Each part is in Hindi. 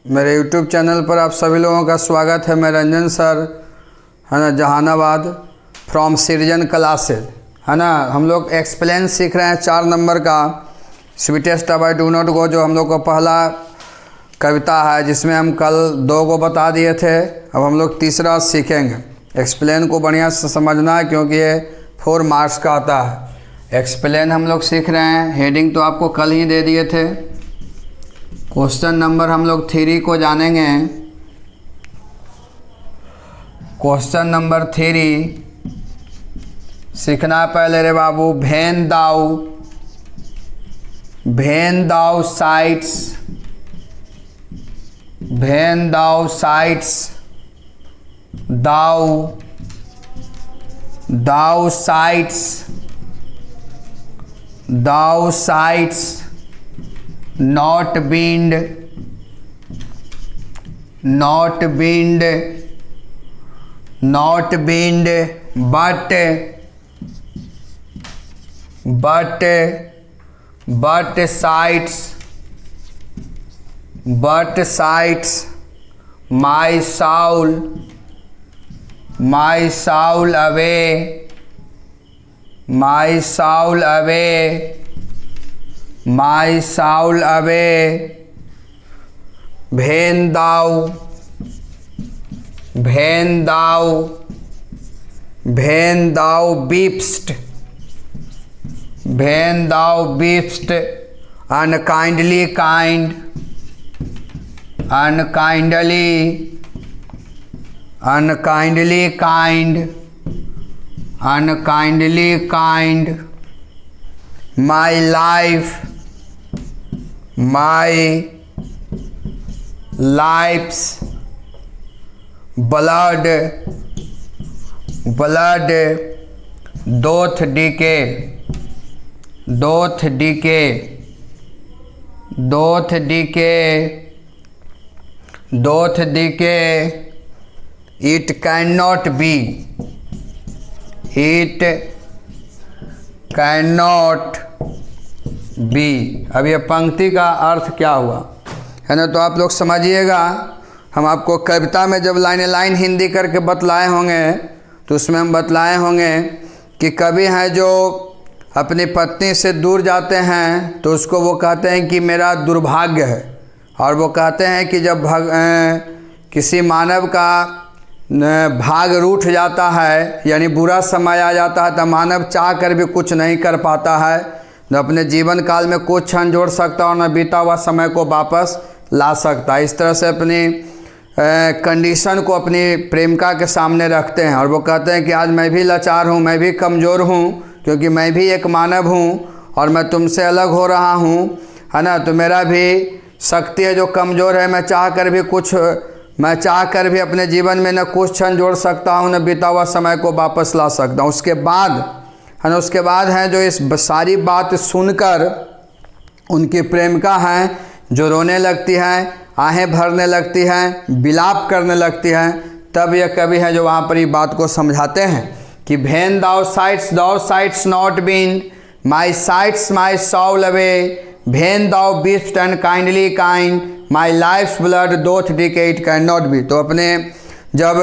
मेरे YouTube चैनल पर आप सभी लोगों का स्वागत है। मैं रंजन सर, है ना, जहानाबाद फ्रॉम सृजन क्लासेज, है ना। हम लोग एक्सप्लेन सीख रहे हैं 4 नंबर का स्वीटेस्ट अब आई डू नॉट गो, जो हम लोग का पहला कविता है, जिसमें हम कल 2 को बता दिए थे। अब हम लोग तीसरा सीखेंगे। एक्सप्लेन को बढ़िया से समझना है क्योंकि ये 4 मार्क्स का आता है। एक्सप्लेन हम लोग सीख रहे हैं। हेडिंग तो आपको कल ही दे दिए थे। क्वेश्चन नंबर हम लोग 3 को जानेंगे। क्वेश्चन नंबर 3 सीखना पहले रे बाबू। भेन thou sigh'st, when thou sigh'st, thou sigh'st not bind, but sights my soul away, my soul away. When thou beepst, unkindly kind. My life's blood doth decay, it cannot be. अब ये पंक्ति का अर्थ क्या हुआ है ना, तो आप लोग समझिएगा। हम आपको कविता में जब लाइन हिंदी करके बतलाए होंगे तो उसमें हम बतलाए होंगे कि कवि हैं जो अपनी पत्नी से दूर जाते हैं तो उसको वो कहते हैं कि मेरा दुर्भाग्य है। और वो कहते हैं कि जब किसी मानव का भाग रूठ जाता है, यानी बुरा समय आ जाता है, तो मानव चाह कर भी कुछ नहीं कर पाता है, न अपने जीवन काल में कुछ क्षण जोड़ सकता और न बीता हुआ समय को वापस ला सकता। इस तरह से अपनी कंडीशन को अपनी प्रेमिका के सामने रखते हैं और वो कहते हैं कि आज मैं भी लाचार हूँ, मैं भी कमज़ोर हूँ, क्योंकि मैं भी एक मानव हूँ और मैं तुमसे अलग हो रहा हूँ, है ना। तो मेरा भी शक्ति है जो कमज़ोर है। मैं चाह कर भी अपने जीवन में न कुछ क्षण जोड़ सकता हूँ, न बीता हुआ समय को वापस ला सकता हूँ। उसके बाद हैं जो इस सारी बात सुनकर उनकी प्रेमिका हैं जो रोने लगती हैं, आहें भरने लगती हैं, विलाप करने लगती हैं। तब यह कवि है जो वहाँ पर ये बात को समझाते हैं कि भेन दाउ साइट्स नॉट बीन, my sigh'st my soul away, when thou beast unkindly kind, my life's blood doth decay, it cannot be. तो जब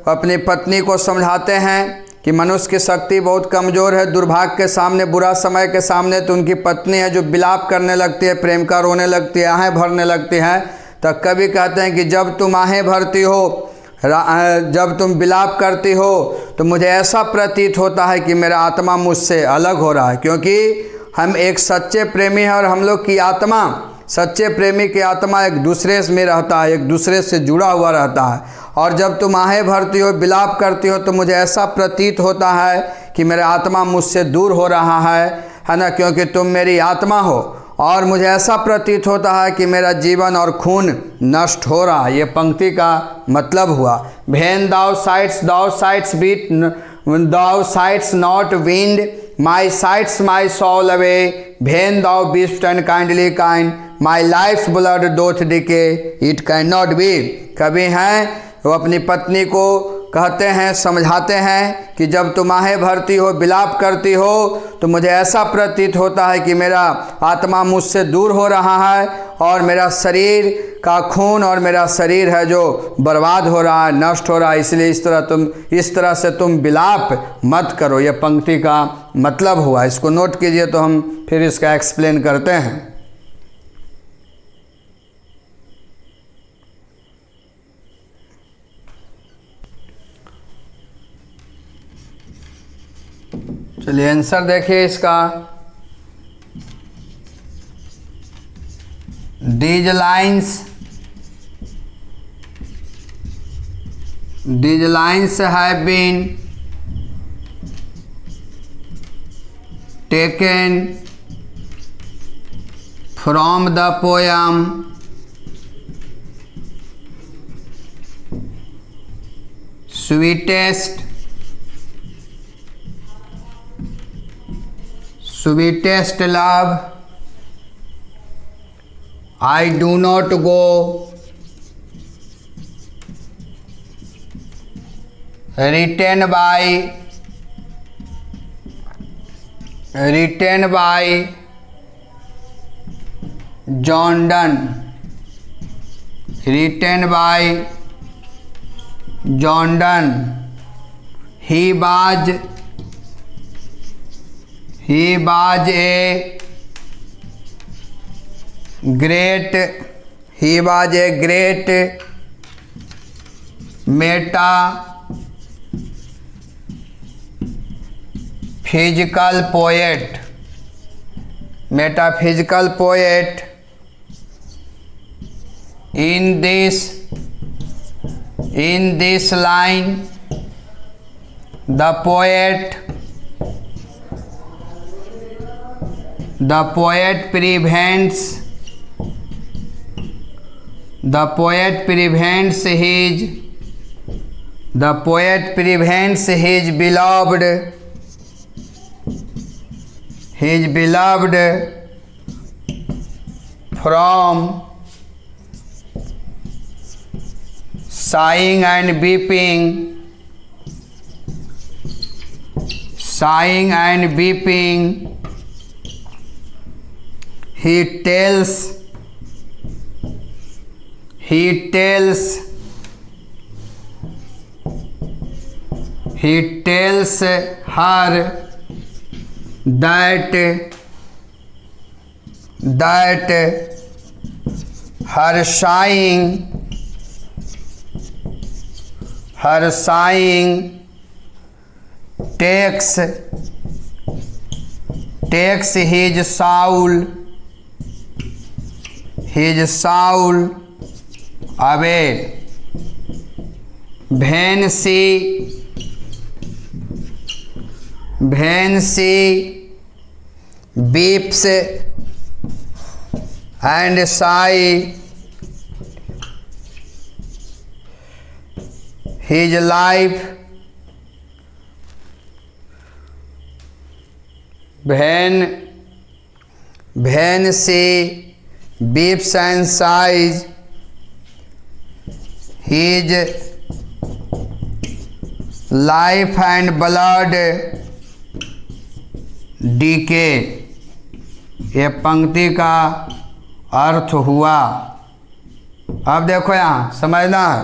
अपनी पत्नी को समझाते हैं कि मनुष्य की शक्ति बहुत कमज़ोर है, दुर्भाग्य के सामने, बुरा समय के सामने, तो उनकी पत्नी है जो विलाप करने लगती है, प्रेमिका रोने लगती है, आहें भरने लगती हैं। तब कवि कहते हैं कि जब तुम आहें भरती हो, जब तुम विलाप करती हो, तो मुझे ऐसा प्रतीत होता है कि मेरा आत्मा मुझसे अलग हो रहा है, क्योंकि हम एक सच्चे प्रेमी हैं और हम लोग की आत्मा, सच्चे प्रेमी की आत्मा एक दूसरे में रहता है, एक दूसरे से जुड़ा हुआ रहता है। और जब तुम आहें भरती हो, विलाप करती हो, तो मुझे ऐसा प्रतीत होता है कि मेरा आत्मा मुझसे दूर हो रहा है ना, क्योंकि तुम मेरी आत्मा हो। और मुझे ऐसा प्रतीत होता है कि मेरा जीवन और खून नष्ट हो रहा है। ये पंक्ति का मतलब हुआ। When thou sigh'st but, thou sigh'st not wind, my sigh'st my soul away, when thou beast unkindly kind, my life's blood doth decay, it cannot be. कवि हैं वो अपनी पत्नी को कहते हैं, समझाते हैं कि जब तुम आहें भरती हो, विलाप करती हो, तो मुझे ऐसा प्रतीत होता है कि मेरा आत्मा मुझसे दूर हो रहा है और मेरा शरीर का खून और मेरा शरीर है जो बर्बाद हो रहा है, नष्ट हो रहा है। इसलिए इस तरह से तुम विलाप मत करो। यह पंक्ति का मतलब हुआ। इसको नोट कीजिए, तो हम फिर इसका एक्सप्लेन करते हैं। चलिए आंसर देखिए इसका। These lines have been taken from the poem Sweetest Love I Do Not Go, written by John Donne. Written by John Donne. He was a great metaphysical poet. In this line, the poet prevents his beloved from sighing and weeping. He tells her that her sighing takes his soul away. When she weeps and sighs, his life when she weeps and sighs, his life and blood decay. ये पंक्ति का अर्थ हुआ। अब देखो यहाँ समझना है।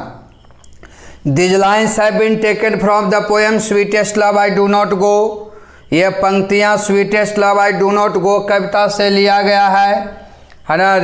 These lines have been taken from the poem Sweetest Love I Do Not Go. ये पंक्तियाँ Sweetest Love I Do Not Go कविता से लिया गया है ना।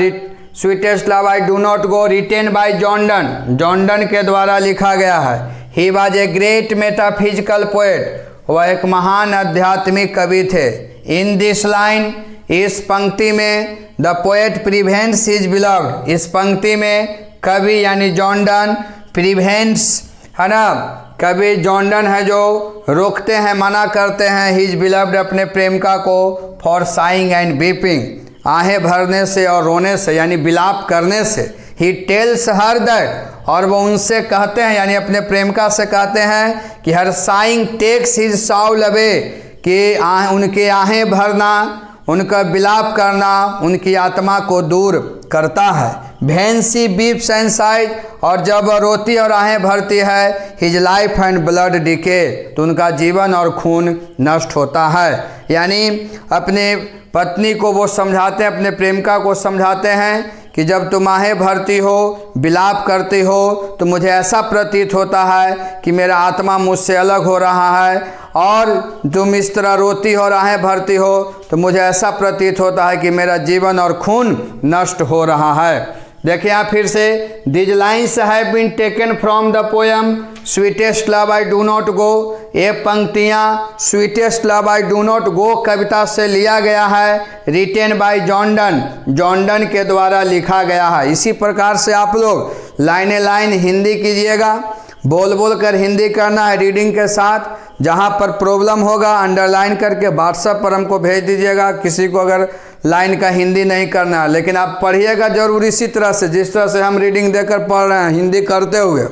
Sweetest Love I Do Not Go written by John Donne. John Donne के द्वारा लिखा गया है। He was a great metaphysical poet. वह एक महान आध्यात्मिक कवि थे। In this line, इस पंक्ति में the poet prevents his beloved. इस पंक्ति में कवि यानी जॉन डन prevents है ना, कवि जॉन डन है जो रोकते हैं, मना करते हैं हिज बिलव्ड अपने प्रेमिका को फॉर साइंग एंड वीपिंग, आहें भरने से और रोने से यानी विलाप करने से। ही टेल्स हर दैट, और वो उनसे कहते हैं यानी अपने प्रेमिका से कहते हैं कि her sighing takes his soul away, कि उनके आहें भरना, उनका विलाप करना उनकी आत्मा को दूर करता है। When she weeps and size, और जब वह रोती और आहें भरती है, his life and blood decay, तो उनका जीवन और खून नष्ट होता है। यानी अपने पत्नी को वो समझाते हैं, अपने प्रेमिका को समझाते हैं कि जब तुम आहें भरती हो, विलाप करती हो, तो मुझे ऐसा प्रतीत होता है कि मेरा आत्मा मुझसे अलग हो रहा है, और तुम इस तरह रोती हो और आहें भरती हो तो मुझे ऐसा प्रतीत होता है कि मेरा जीवन और खून नष्ट हो रहा है। देखिए आप फिर से, these lines have been taken from the poem sweetest love I do not go. ये पंक्तियाँ sweetest love I do not go कविता से लिया गया है, रिटेन बाय जॉन्डन, जॉन्डन के द्वारा लिखा गया है। इसी प्रकार से आप लोग लाइन लाइन हिंदी कीजिएगा, बोल बोल कर हिंदी करना है रीडिंग के साथ। जहाँ पर प्रॉब्लम होगा अंडरलाइन करके व्हाट्सएप पर हमको भेज दीजिएगा। किसी को अगर लाइन का हिंदी नहीं करना है, लेकिन आप पढ़िएगा जरूर इसी तरह से, जिस तरह से हम रीडिंग देकर पढ़ रहे हैं हिंदी करते हुए।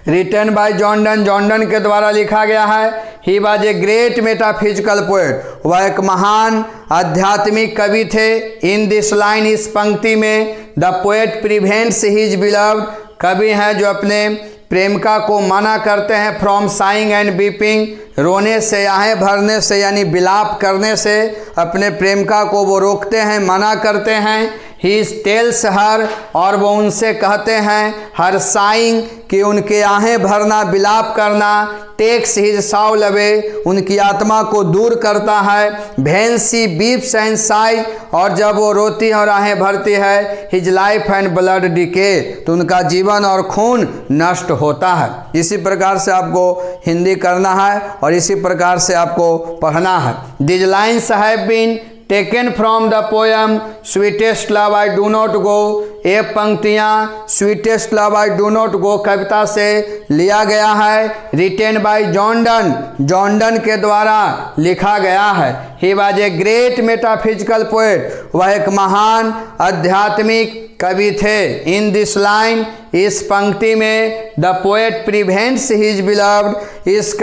रिटन बाय जॉन्डन, जॉन्डन के द्वारा लिखा गया है। He was a great metaphysical poet, वह एक महान आध्यात्मिक कवि थे। इन दिस लाइन, इस पंक्ति में, the poet prevents his beloved, कवि हैं जो अपने प्रेमिका को मना करते हैं फ्रॉम साइंग एंड वीपिंग, रोने से, आहें भरने से, यानी विलाप करने से अपने प्रेमिका को वो रोकते हैं, मना करते हैं। ही टेल्स हर, और वो उनसे कहते हैं, हर साइंग, कि उनके आहें भरना, विलाप करना, टेक्स हिज साउल अवे, उनकी आत्मा को दूर करता है। When she weeps and Sai, और जब वो रोती है और आहें भरती है, his life and blood decay, तो उनका जीवन और खून नष्ट होता है। इसी प्रकार से आपको हिंदी करना है और इसी प्रकार से आपको पढ़ना है। This lines have been taken from the poem sweetest love I do not go. ये पंक्तियाँ sweetest love I do not go कविता से लिया गया है। रिटेन बाय जॉन्डन, जॉन्डन के द्वारा लिखा गया है। He was a great metaphysical poet, वह एक महान आध्यात्मिक कवि थे। इन दिस लाइन, इस पंक्ति में, the poet prevents his beloved, इस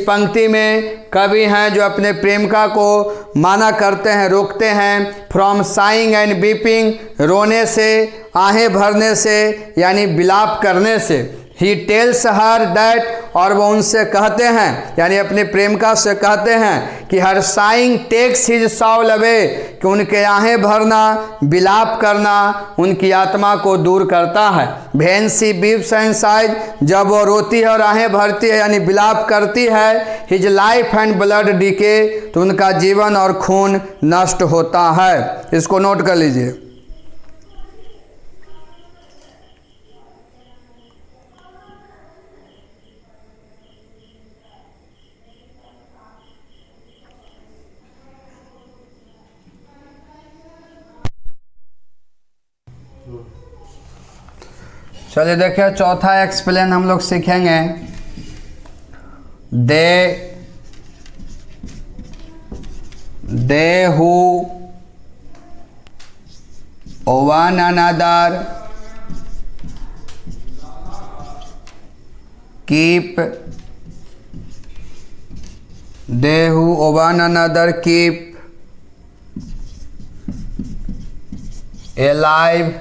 पंक्ति में कवि हैं जो अपने प्रेमिका को माना करते हैं, रोकते हैं, फ्रॉम साइंग एंड वीपिंग, रोने से, आहें भरने से, यानी विलाप करने से। ही टेल्स हर दैट, और वो उनसे कहते हैं, यानी अपने प्रेमिका से कहते हैं कि her sighing takes his soul away, कि उनके आहें भरना, विलाप करना उनकी आत्मा को दूर करता है। When she weeps and size, जब वो रोती है और आहें भरती है, यानी विलाप करती है, his life and blood decay, तो उनका जीवन और खून नष्ट होता है। इसको नोट कर लीजिए। चलिए देखिए, चौथा एक्सप्लेन हम लोग सीखेंगे। They who one another keep, they who one another keep alive,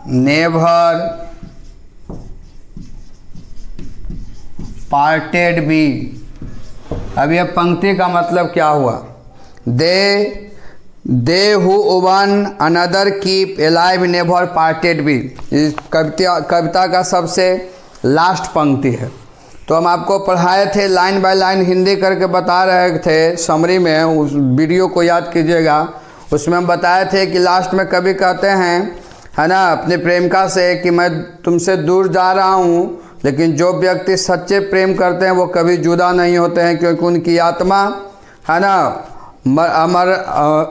never parted be। अब यह पंक्ति का मतलब क्या हुआ? They who one another keep alive never parted be, इस कविता का सबसे लास्ट पंक्ति है। तो हम आपको पढ़ाए थे, लाइन बाय लाइन हिंदी करके बता रहे थे समरी में, उस वीडियो को याद कीजिएगा। उसमें हम बताए थे कि लास्ट में कवि कहते हैं, है ना, अपने प्रेमिका से कि मैं तुमसे दूर जा रहा हूँ, लेकिन जो व्यक्ति सच्चे प्रेम करते हैं वो कभी जुदा नहीं होते हैं, क्योंकि उनकी आत्मा, है ना,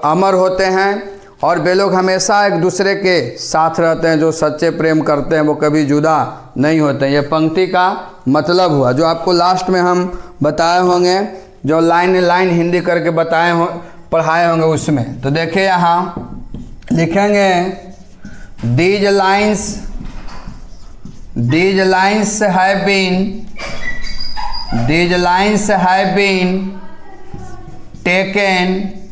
अमर होते हैं, और वे लोग हमेशा एक दूसरे के साथ रहते हैं। जो सच्चे प्रेम करते हैं वो कभी जुदा नहीं होते हैं। ये पंक्ति का मतलब हुआ, जो आपको लास्ट में हम बताए होंगे, जो लाइन लाइन हिंदी करके पढ़ाए होंगे उसमें। तो देखिए यहाँ लिखेंगे, these lines have been taken,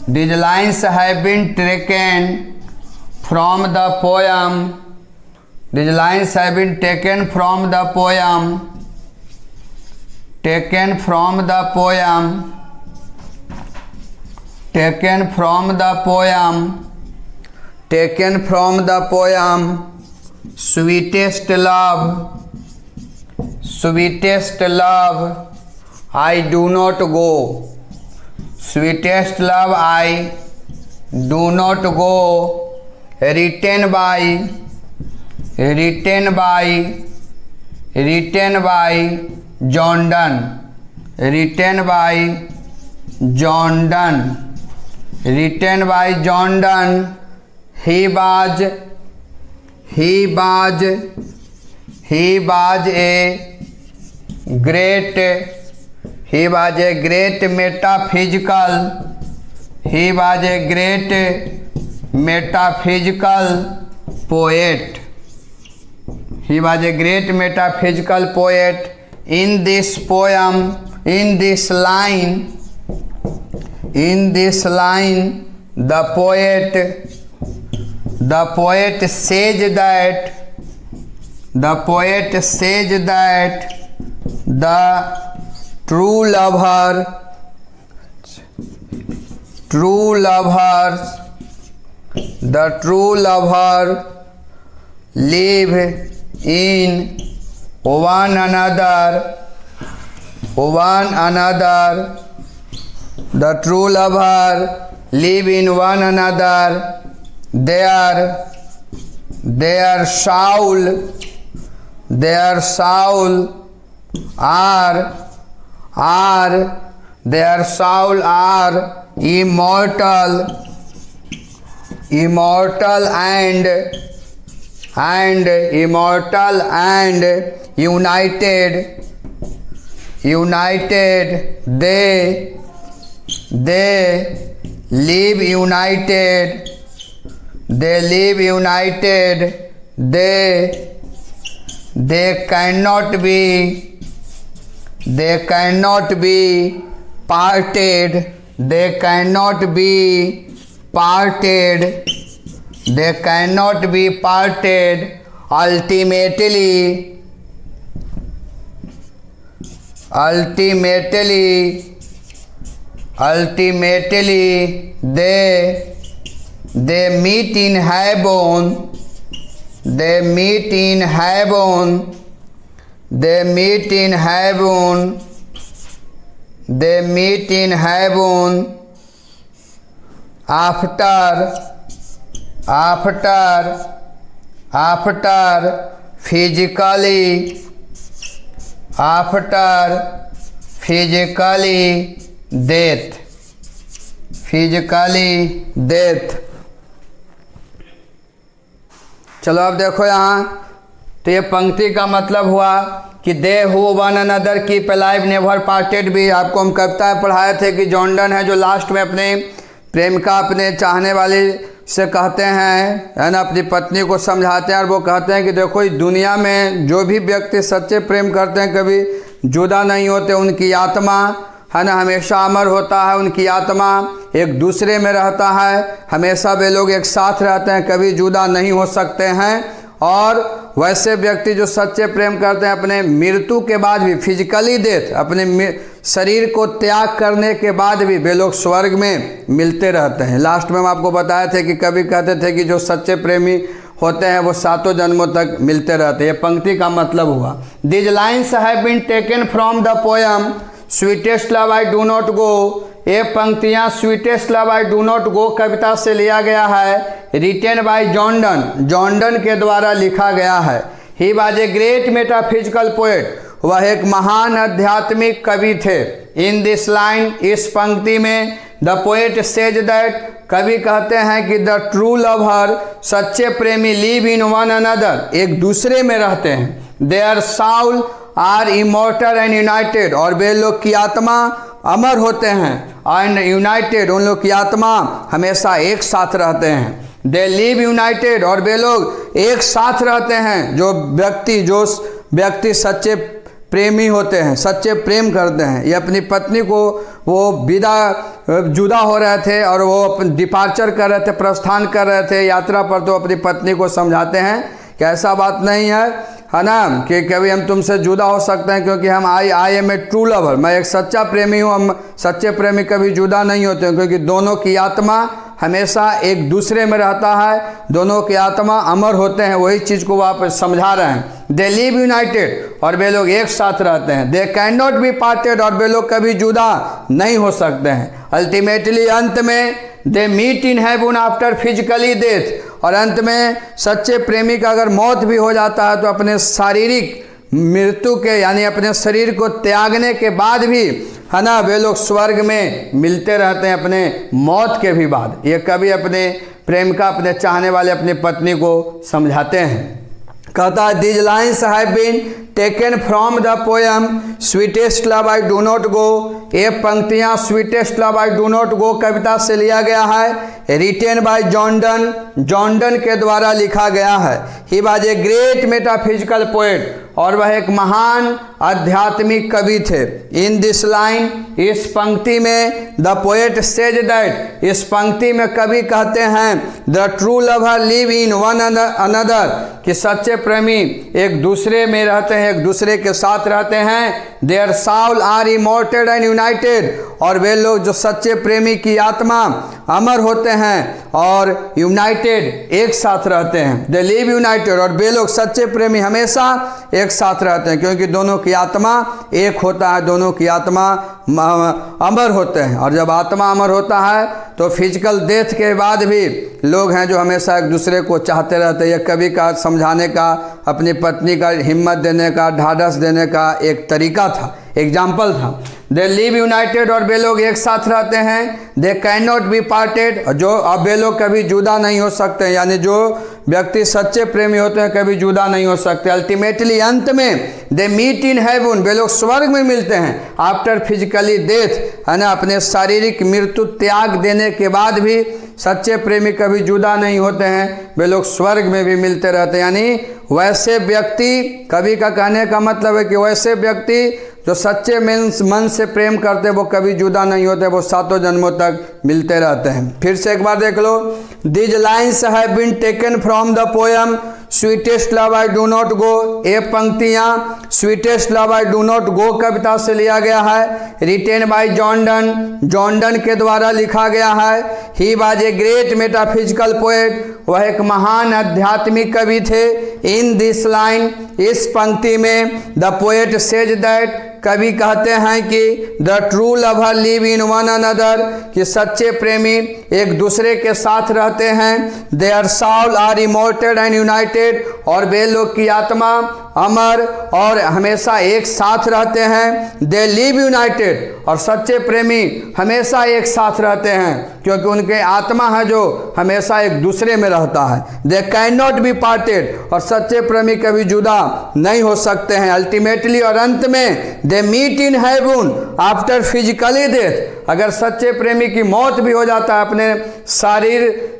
these lines have been taken from the poem, these lines have been taken from the poem, taken from the poem, taken from the poem, taken from the poem, sweetest love, sweetest love, I do not go, sweetest love, I do not go, written by, written by, written by John Donne, written by John Donne, written by John Donne. He was a great, he was a great metaphysical, he was a great metaphysical poet, he was a great metaphysical poet. In this poem, in this line, in this line, the poet says that, the poet says that the true lover, true lovers, the true lover live in one another, one another, the true lover live in one another. Their soul, their soul are their soul are immortal, immortal and immortal and united, united, they live united, they live united, they cannot be, they cannot be parted, they cannot be parted, they cannot be parted. Ultimately, ultimately, ultimately, they meet in heaven, they meet in heaven, they meet in heaven, they meet in heaven after physically, after physically death, physically death. चलो अब देखो यहाँ, तो ये पंक्ति का मतलब हुआ कि they who one another keep alive never parted भी। आपको हम कविता पढ़ाए थे कि जॉन डन है जो लास्ट में अपने प्रेमिका, अपने चाहने वाले से कहते हैं, है ना, अपनी पत्नी को समझाते हैं और वो कहते हैं कि देखो इस दुनिया में जो भी व्यक्ति सच्चे प्रेम करते हैं कभी जुदा नहीं होते, उनकी आत्मा, है ना, हमेशा अमर होता है, उनकी आत्मा एक दूसरे में रहता है, हमेशा वे लोग एक साथ रहते हैं, कभी जुदा नहीं हो सकते हैं। और वैसे व्यक्ति जो सच्चे प्रेम करते हैं अपने मृत्यु के बाद भी, फिजिकली डेथ, अपने शरीर को त्याग करने के बाद भी वे लोग स्वर्ग में मिलते रहते हैं। लास्ट में हम आपको बताए थे कि कभी कहते थे कि जो सच्चे प्रेमी होते हैं वो 7 जन्मों तक मिलते रहते हैं। ये पंक्ति का मतलब हुआ। This lines have been taken from the poem sweetest love I do not go. ये पंक्तियाँ sweetest love I do not go कविता से लिया गया है, written by John Donne, John Donne के द्वारा लिखा गया है। He was a great metaphysical poet, वह एक महान आध्यात्मिक कवि थे। इन दिस लाइन, इस पंक्ति में, द पोएट सेज दैट, कवि कहते हैं कि द ट्रू लवर, सच्चे प्रेमी, लिव इन वन अनदर, एक दूसरे में रहते हैं। Their soul are immortal and united, और वे लोग की आत्मा अमर होते हैं, एंड यूनाइटेड, उन लोग की आत्मा हमेशा एक साथ रहते हैं। दे लिव यूनाइटेड, और वे लोग एक साथ रहते हैं। जो व्यक्ति सच्चे प्रेमी होते हैं, सच्चे प्रेम करते हैं। ये अपनी पत्नी को वो जुदा हो रहे थे और वो डिपार्चर कर रहे थे, प्रस्थान कर रहे थे यात्रा पर, तो अपनी पत्नी को समझाते हैं कि ऐसा बात नहीं है ना, कि कभी हम तुमसे जुदा हो सकते हैं, क्योंकि हम I am a true lover, मैं एक सच्चा प्रेमी हूँ। हम सच्चे प्रेमी कभी जुदा नहीं होते हैं, क्योंकि दोनों की आत्मा हमेशा एक दूसरे में रहता है, दोनों की आत्मा अमर होते हैं। वही चीज़ को वो आप समझा रहे हैं। दे लिव यूनाइटेड, और वे लोग एक साथ रहते हैं। They can not be parted, और वे लोग कभी जुदा नहीं हो सकते हैं। अल्टीमेटली अंत में they meet in heaven after physically death, और अंत में सच्चे प्रेमी का अगर मौत भी हो जाता है तो अपने शारीरिक मृत्यु के यानी अपने शरीर को त्यागने के बाद भी, है ना, वे लोग स्वर्ग में मिलते रहते हैं अपने मौत के भी बाद। ये कभी अपने प्रेम का, अपने चाहने वाले अपनी पत्नी को समझाते हैं। कहता है these lines have been taken from the poem sweetest love I do not go. ये पंक्तियाँ sweetest love I do not go कविता से लिया गया है। रिटेन बाय जॉन डन के द्वारा लिखा गया है। He was a great metaphysical poet, और वह एक महान आध्यात्मिक कवि थे। इन दिस लाइन, इस पंक्ति में द पोएट सेज दैट, इस पंक्ति में कवि कहते हैं the true lover live in one another, कि सच्चे प्रेमी एक दूसरे में रहते हैं, एक दूसरे के साथ रहते हैं। Their soul are immortal and united, और वे लोग जो सच्चे प्रेमी की आत्मा अमर होते हैं और यूनाइटेड एक साथ रहते हैं। दे लिव यूनाइटेड, और वे लोग सच्चे प्रेमी हमेशा एक साथ रहते हैं, क्योंकि दोनों की आत्मा एक होता है, दोनों की आत्मा अमर होते हैं। और जब आत्मा अमर होता है तो फिजिकल डेथ के बाद भी लोग हैं जो हमेशा एक दूसरे को चाहते रहते हैं। यह कवि का समझाने का, अपनी पत्नी का हिम्मत देने का, ढाढ़स देने का एक तरीका था, एग्जाम्पल था। दे लिव यूनाइटेड, और वे लोग एक साथ रहते हैं। They can not be parted, जो अब वे लोग कभी जुदा नहीं हो सकते, यानी जो व्यक्ति सच्चे प्रेमी होते हैं कभी जुदा नहीं हो सकते। अल्टीमेटली अंत में दे मीट इन हेवन, वे लोग स्वर्ग में मिलते हैं। आफ्टर फिजिकली डेथ, है ना, अपने शारीरिक मृत्यु त्याग देने के बाद भी सच्चे प्रेमी कभी जुदा नहीं होते हैं, वे लोग स्वर्ग में भी मिलते रहते हैं। यानी वैसे व्यक्ति, कवि का कहने का मतलब है कि वैसे व्यक्ति जो सच्चे मन से प्रेम करते वो कभी जुदा नहीं होते, वो सातों जन्मों तक मिलते रहते हैं। फिर से एक बार देख लो। These lines have been taken from the poem sweetest love I do not go. ये पंक्तियाँ sweetest love I do not go कविता से लिया गया है। रिटेन बाय जॉन डन के द्वारा लिखा गया है। He was a great metaphysical poet, वह एक महान आध्यात्मिक कवि थे। इन दिस लाइन, इस पंक्ति में द पोएट सेज दैट, कवि कहते हैं कि the true lover live in one another, कि सच्चे प्रेमी एक दूसरे के साथ रहते हैं। Their soul are immortal and united, और वे लोग की आत्मा अमर और हमेशा एक साथ रहते हैं। दे लिव यूनाइटेड, और सच्चे प्रेमी हमेशा एक साथ रहते हैं, क्योंकि उनके आत्मा है जो हमेशा एक दूसरे में रहता है। They can not be parted, और सच्चे प्रेमी कभी जुदा नहीं हो सकते हैं। अल्टीमेटली, और अंत में they meet in heaven after physically death, अगर सच्चे प्रेमी की मौत भी हो जाता है, अपने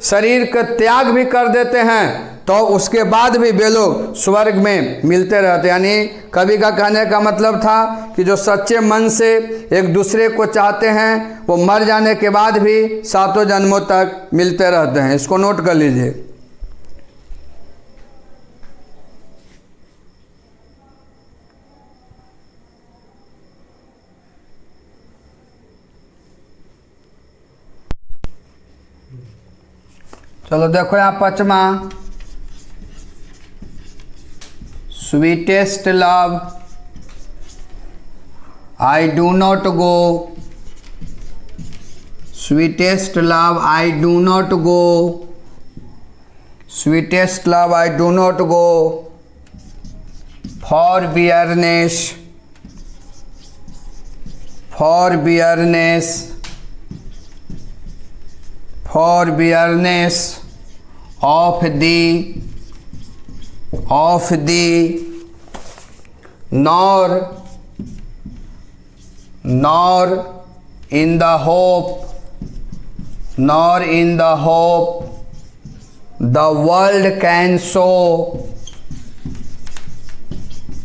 शरीर का त्याग भी कर देते हैं, तो उसके बाद भी वे लोग स्वर्ग में मिलते रहते। यानी कवि का कहने का मतलब था कि जो सच्चे मन से एक दूसरे को चाहते हैं वो मर जाने के बाद भी सातों जन्मों तक मिलते रहते हैं। इसको नोट कर लीजिए। चलो देखो यहाँ पांचवा, sweetest love I do not go. Sweetest love I do not go. Sweetest love I do not go for weariness, for weariness, for weariness of thee nor in the hope the world can show,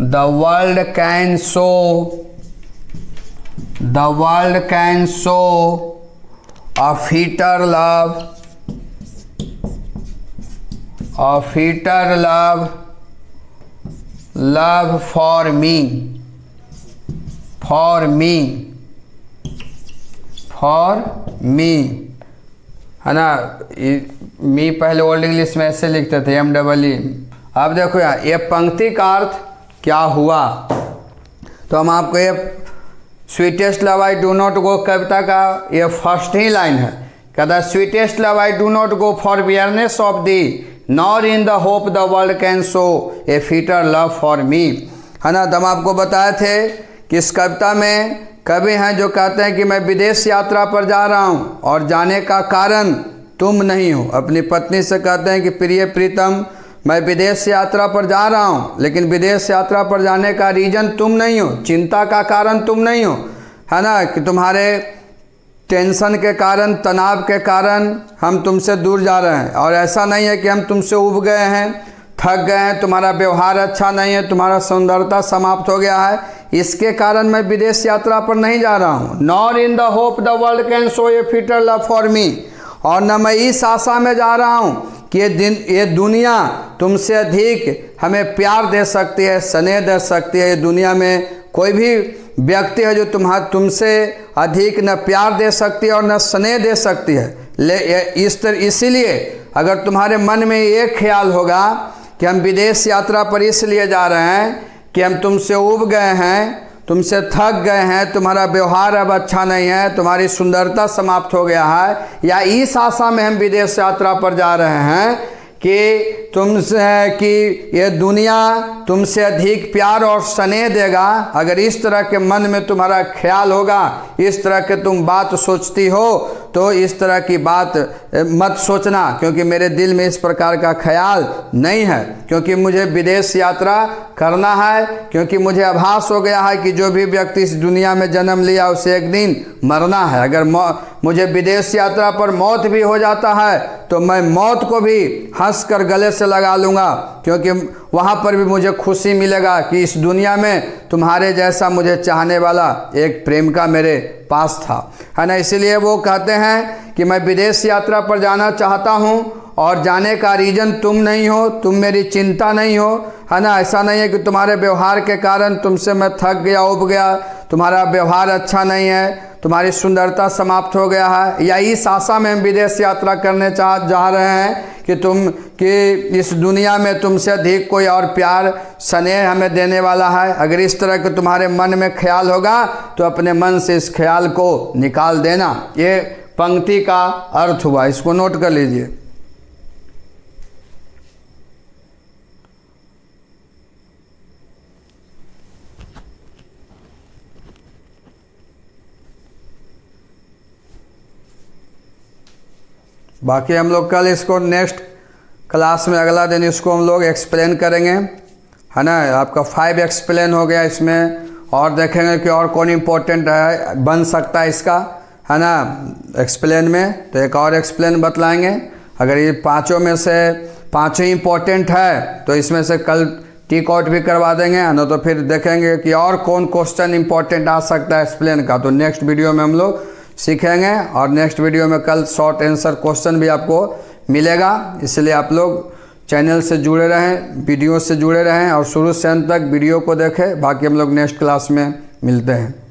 the world can show, the world can show a fitter love, a fitter love, love for me, for me, for me, है ना। मी पहले ओल्ड इंग्लिश में ऐसे लिखते थे MEE। अब देखो यार ये पंक्ति का अर्थ क्या हुआ, तो हम आपको ये sweetest love I do not go कविता का ये फर्स्ट ही लाइन है। कहता है sweetest love I do not go for weariness of thee nor in the hope the world can show a fitter love for me, है ना। तो हम आपको बताए थे कि इस कविता में कवि हैं जो कहते हैं कि मैं विदेश यात्रा पर जा रहा हूँ और जाने का कारण तुम नहीं हो। अपनी पत्नी से कहते हैं कि प्रिय प्रीतम मैं विदेश यात्रा पर जा रहा हूँ, लेकिन विदेश यात्रा पर जाने का रीज़न तुम नहीं हो, चिंता का कारण तुम नहीं हो, है ना। कि तुम्हारे टेंशन के कारण, तनाव के कारण हम तुमसे दूर जा रहे हैं। और ऐसा नहीं है कि हम तुमसे उब गए हैं, थक गए हैं, तुम्हारा व्यवहार अच्छा नहीं है, तुम्हारा सुंदरता समाप्त हो गया है, इसके कारण मैं विदेश यात्रा पर नहीं जा रहा हूँ। Nor in the hope the world can show a fitter love for मी, और न मैं इस आशा में जा रहा हूँ कि ये दुनिया तुमसे अधिक हमें प्यार दे सकती है, स्नेह दे सकती है। ये दुनिया में कोई भी व्यक्ति है जो तुमसे अधिक न प्यार दे सकती है और न स्नेह दे सकती है। इसीलिए अगर तुम्हारे मन में ये ख्याल होगा कि हम विदेश यात्रा पर इसलिए जा रहे हैं कि हम तुमसे उब गए हैं, तुमसे थक गए हैं, तुम्हारा व्यवहार अब अच्छा नहीं है, तुम्हारी सुंदरता समाप्त हो गया है, या इस आशा में हम विदेश यात्रा पर जा रहे हैं कि तुमसे कि ये दुनिया तुमसे अधिक प्यार और स्नेह देगा। अगर इस तरह के मन में तुम्हारा ख्याल होगा, इस तरह के तुम बात सोचती हो, तो इस तरह की बात मत सोचना, क्योंकि मेरे दिल में इस प्रकार का ख्याल नहीं है। क्योंकि मुझे विदेश यात्रा करना है, क्योंकि मुझे आभास हो गया है कि जो भी व्यक्ति इस दुनिया में जन्म लिया उसे एक दिन मरना है। अगर मुझे विदेश यात्रा पर मौत भी हो जाता है तो मैं मौत को भी हंस कर गले से लगा लूँगा, क्योंकि वहाँ पर भी मुझे खुशी मिलेगा कि इस दुनिया में तुम्हारे जैसा मुझे चाहने वाला एक प्रेमिका मेरे पास था, है ना। इसीलिए वो कहते हैं कि मैं विदेश यात्रा पर जाना चाहता हूँ और जाने का रीज़न तुम नहीं हो, तुम मेरी चिंता नहीं हो, है ना। ऐसा नहीं है कि तुम्हारे व्यवहार के कारण तुमसे मैं थक गया, उब गया, तुम्हारा व्यवहार अच्छा नहीं है, तुम्हारी सुंदरता समाप्त हो गया है, या इस आशा में हम विदेश यात्रा करने जा रहे हैं कि इस दुनिया में तुमसे अधिक कोई और प्यार स्नेह हमें देने वाला है। अगर इस तरह के तुम्हारे मन में ख्याल होगा तो अपने मन से इस ख्याल को निकाल देना। ये पंक्ति का अर्थ हुआ, इसको नोट कर लीजिए। बाकी हम लोग कल इसको नेक्स्ट क्लास में अगला दिन इसको हम लोग एक्सप्लेन करेंगे, है ना। आपका 5 एक्सप्लेन हो गया इसमें, और देखेंगे कि और कौन इम्पोर्टेंट है बन सकता है इसका, है ना, एक्सप्लेन में। तो एक और एक्सप्लेन बतलाएंगे। अगर ये पाँचों में से 5 ही इम्पोर्टेंट है तो इसमें से कल टिक आउट भी करवा देंगे, है ना। तो फिर देखेंगे कि और कौन क्वेश्चन इम्पोर्टेंट आ सकता है एक्सप्लेन का, तो नेक्स्ट वीडियो में हम लोग सीखेंगे। और नेक्स्ट वीडियो में कल शॉर्ट आंसर क्वेश्चन भी आपको मिलेगा। इसलिए आप लोग चैनल से जुड़े रहें, वीडियो से जुड़े रहें और शुरू से अंत तक वीडियो को देखें। बाकी हम लोग नेक्स्ट क्लास में मिलते हैं।